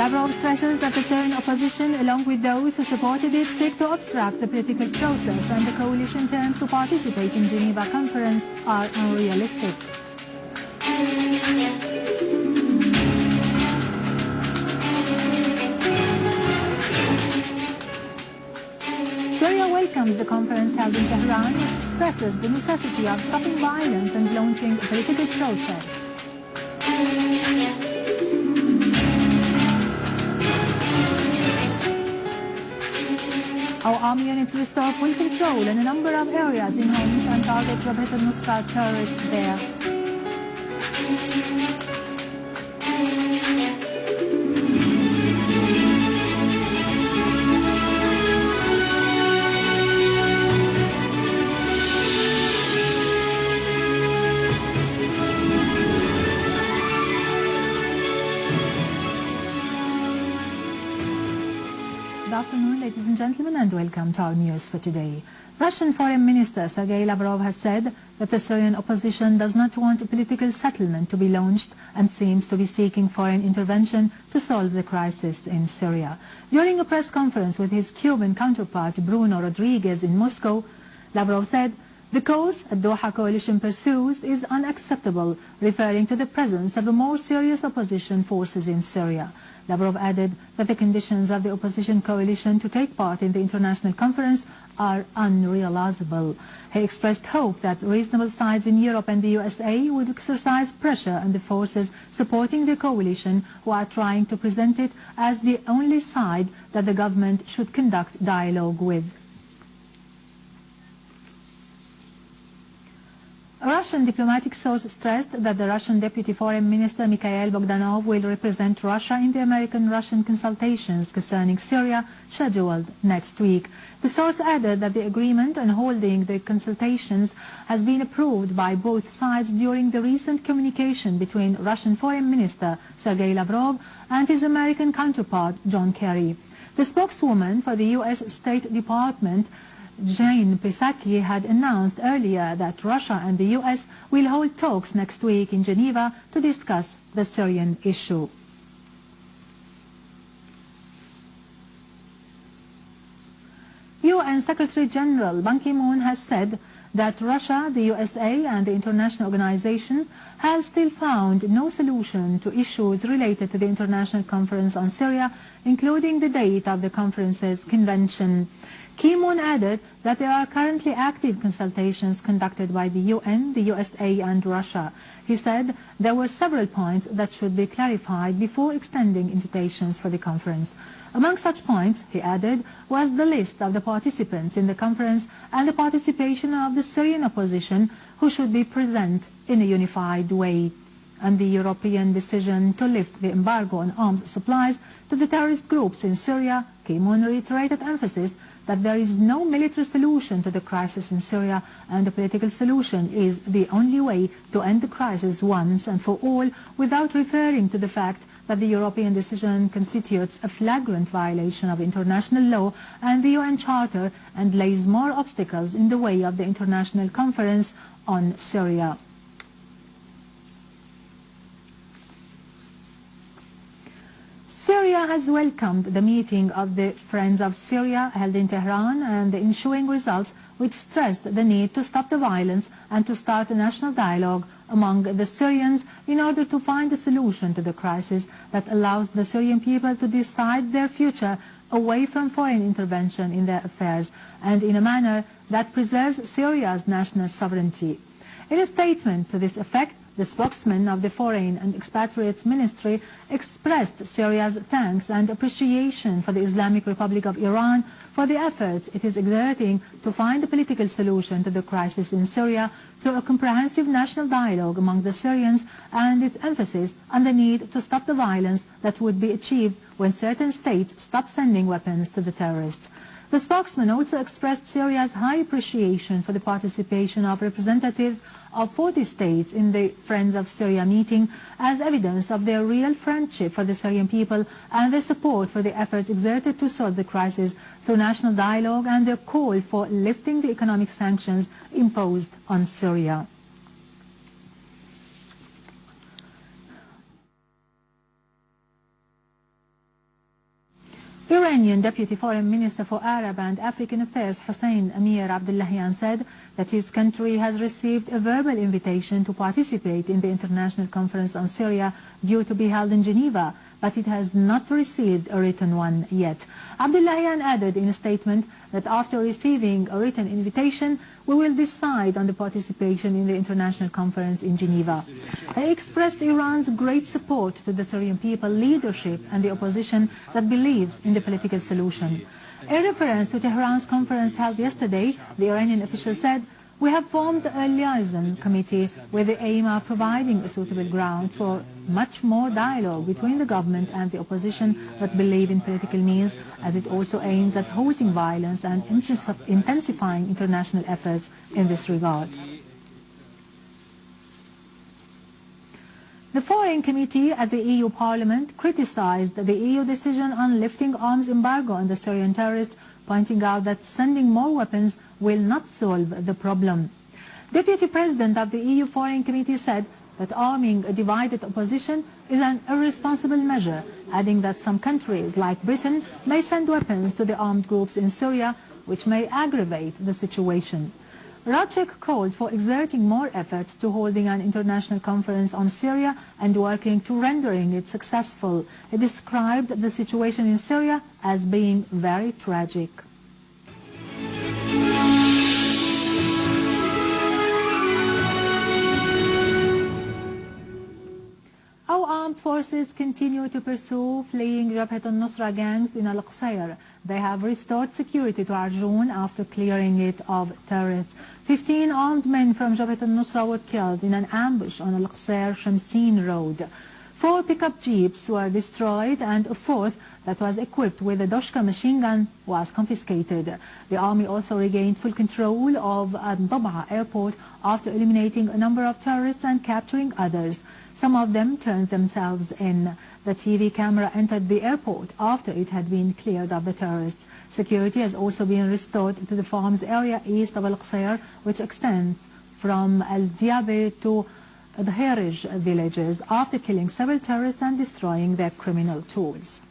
Lavrov stresses that the Syrian opposition, along with those who supported it, seek to obstruct the political process, and the coalition terms to participate in Geneva conference are unrealistic. Syria welcomes the conference held in Tehran, which stresses the necessity of stopping violence and launching a political process. Our army units restore full control in a number of areas in Homs and target Jabhat al-Nusra terrorists there. Good afternoon, ladies and gentlemen, and welcome to our news for today. Russian Foreign Minister Sergei Lavrov has said that the Syrian opposition does not want a political settlement to be launched and seems to be seeking foreign intervention to solve the crisis in Syria. During a press conference with his Cuban counterpart Bruno Rodriguez in Moscow, Lavrov said, "The course a Doha coalition pursues is unacceptable," referring to the presence of the more serious opposition forces in Syria. Lavrov added that the conditions of the opposition coalition to take part in the international conference are unrealizable. He expressed hope that reasonable sides in Europe and the USA would exercise pressure on the forces supporting the coalition, who are trying to present it as the only side that the government should conduct dialogue with. A Russian diplomatic source stressed that the Russian Deputy Foreign Minister Mikhail Bogdanov will represent Russia in the American-Russian consultations concerning Syria scheduled next week. The source added that the agreement on holding the consultations has been approved by both sides during the recent communication between Russian Foreign Minister Sergei Lavrov and his American counterpart John Kerry. The spokeswoman for the U.S. State Department Jane Psaki had announced earlier that Russia and the U.S. will hold talks next week in Geneva to discuss the Syrian issue. UN Secretary General Ban Ki-moon has said that Russia, the USA and the international organization have still found no solution to issues related to the International Conference on Syria, including the date of the conference's convention. Ki-moon added that there are currently active consultations conducted by the UN, the USA and Russia. He said there were several points that should be clarified before extending invitations for the conference. Among such points, he added, was the list of the participants in the conference and the participation of the Syrian opposition, who should be present in a unified way. And the European decision to lift the embargo on arms supplies to the terrorist groups in Syria, Ki-moon reiterated emphasis that there is no military solution to the crisis in Syria, and a political solution is the only way to end the crisis once and for all, without referring to the fact that the European decision constitutes a flagrant violation of international law and the UN Charter and lays more obstacles in the way of the International Conference on Syria. Syria has welcomed the meeting of the Friends of Syria held in Tehran and the ensuing results, which stressed the need to stop the violence and to start a national dialogue among the Syrians in order to find a solution to the crisis that allows the Syrian people to decide their future away from foreign intervention in their affairs and in a manner that preserves Syria's national sovereignty. In a statement to this effect, the spokesman of the Foreign and Expatriates Ministry expressed Syria's thanks and appreciation for the Islamic Republic of Iran for the efforts it is exerting to find a political solution to the crisis in Syria through a comprehensive national dialogue among the Syrians, and its emphasis on the need to stop the violence that would be achieved when certain states stop sending weapons to the terrorists. The spokesman also expressed Syria's high appreciation for the participation of representatives of 40 states in the Friends of Syria meeting as evidence of their real friendship for the Syrian people and their support for the efforts exerted to solve the crisis through national dialogue and their call for lifting the economic sanctions imposed on Syria. Iranian Deputy Foreign Minister for Arab and African Affairs Hossein Amir Abdullahian said that his country has received a verbal invitation to participate in the International Conference on Syria due to be held in Geneva, but it has not received a written one yet. Abdullahian added in a statement that after receiving a written invitation, we will decide on the participation in the International Conference in Geneva. He expressed Iran's great support to the Syrian people, leadership and the opposition that believes in the political solution. In reference to Tehran's conference held yesterday, the Iranian official said, "We have formed a liaison committee with the aim of providing a suitable ground for much more dialogue between the government and the opposition that believe in political means, as it also aims at holding violence and intensifying international efforts in this regard." The Foreign Committee at the EU Parliament criticized the EU decision on lifting arms embargo on the Syrian terrorists, pointing out that sending more weapons will not solve the problem. Deputy President of the EU Foreign Committee said that arming a divided opposition is an irresponsible measure, adding that some countries like Britain may send weapons to the armed groups in Syria, which may aggravate the situation. Rajek called for exerting more efforts to holding an international conference on Syria and working to rendering it successful. He described the situation in Syria as being very tragic. Our armed forces continue to pursue fleeing Jabhat al-Nusra gangs in Al-Qusayr. They have restored security to Arjun after clearing it of terrorists. 15 armed men from Jabhat al-Nusra were killed in an ambush on Al-Qusayr-Shamsin road. 4 pickup jeeps were destroyed and a 4th that was equipped with a Doshka machine gun was confiscated. The army also regained full control of Dab'a airport after eliminating a number of terrorists and capturing others. Some of them turned themselves in. The TV camera entered the airport after it had been cleared of the terrorists. Security has also been restored to the farms area east of Al-Qusayr, which extends from Al-Diabe to the Harij villages, after killing several terrorists and destroying their criminal tools.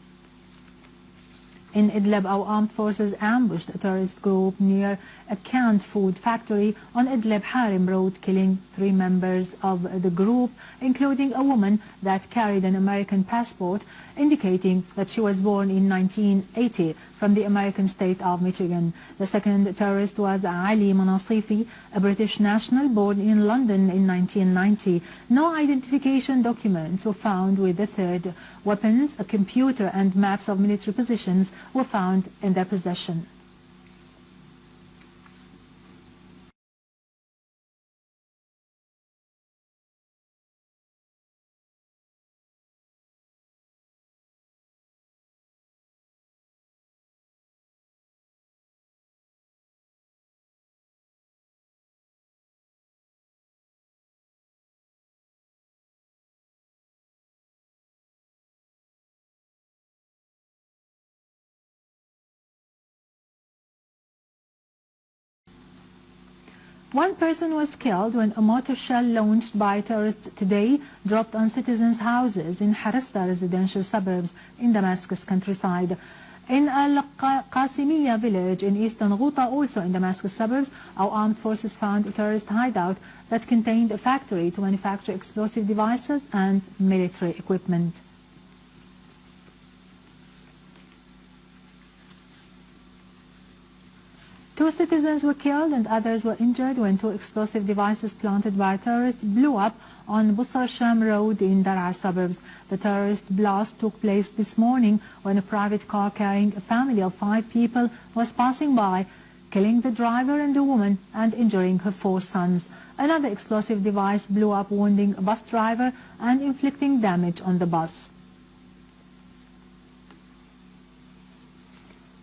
In Idleb, our armed forces ambushed a terrorist group near a canned food factory on Idleb Harim Road, killing 3 members of the group, including a woman that carried an American passport, indicating that she was born in 1980 from the American state of Michigan. The second terrorist was Ali Manasifi, a British national born in London in 1990. No identification documents were found with the third. Weapons, a computer and maps of military positions were found in their possession. One person was killed when a mortar shell launched by terrorists today dropped on citizens' houses in Harasta residential suburbs in Damascus countryside. In Al-Qasimiya village in eastern Ghouta, also in Damascus suburbs, our armed forces found a terrorist hideout that contained a factory to manufacture explosive devices and military equipment. Two citizens were killed and others were injured when 2 explosive devices planted by terrorists blew up on Busra Sham Road in Daraa suburbs. The terrorist blast took place this morning when a private car carrying a family of 5 people was passing by, killing the driver and a woman and injuring her 4 sons. Another explosive device blew up, wounding a bus driver and inflicting damage on the bus.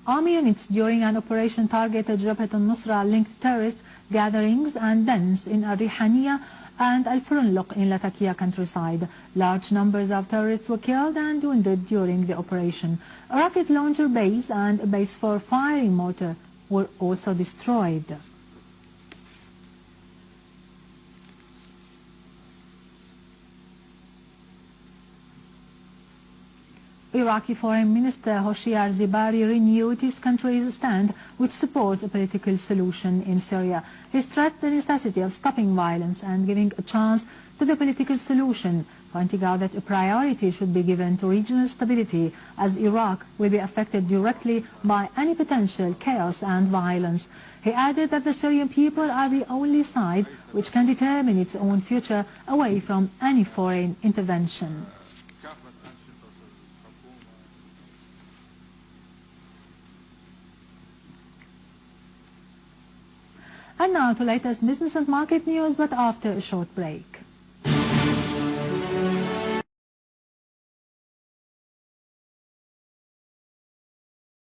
Army units during an operation targeted Jabhat al-Nusra linked terrorist gatherings and dens in Al-Rihaniya and Al-Furunluq in Latakia countryside. Large numbers of terrorists were killed and wounded during the operation. A rocket launcher base and a base for firing mortar were also destroyed. Iraqi Foreign Minister Hoshyar Zebari renewed his country's stand, which supports a political solution in Syria. He stressed the necessity of stopping violence and giving a chance to the political solution, pointing out that a priority should be given to regional stability, as Iraq will be affected directly by any potential chaos and violence. He added that the Syrian people are the only side which can determine its own future away from any foreign intervention. And now to latest business and market news, but after a short break.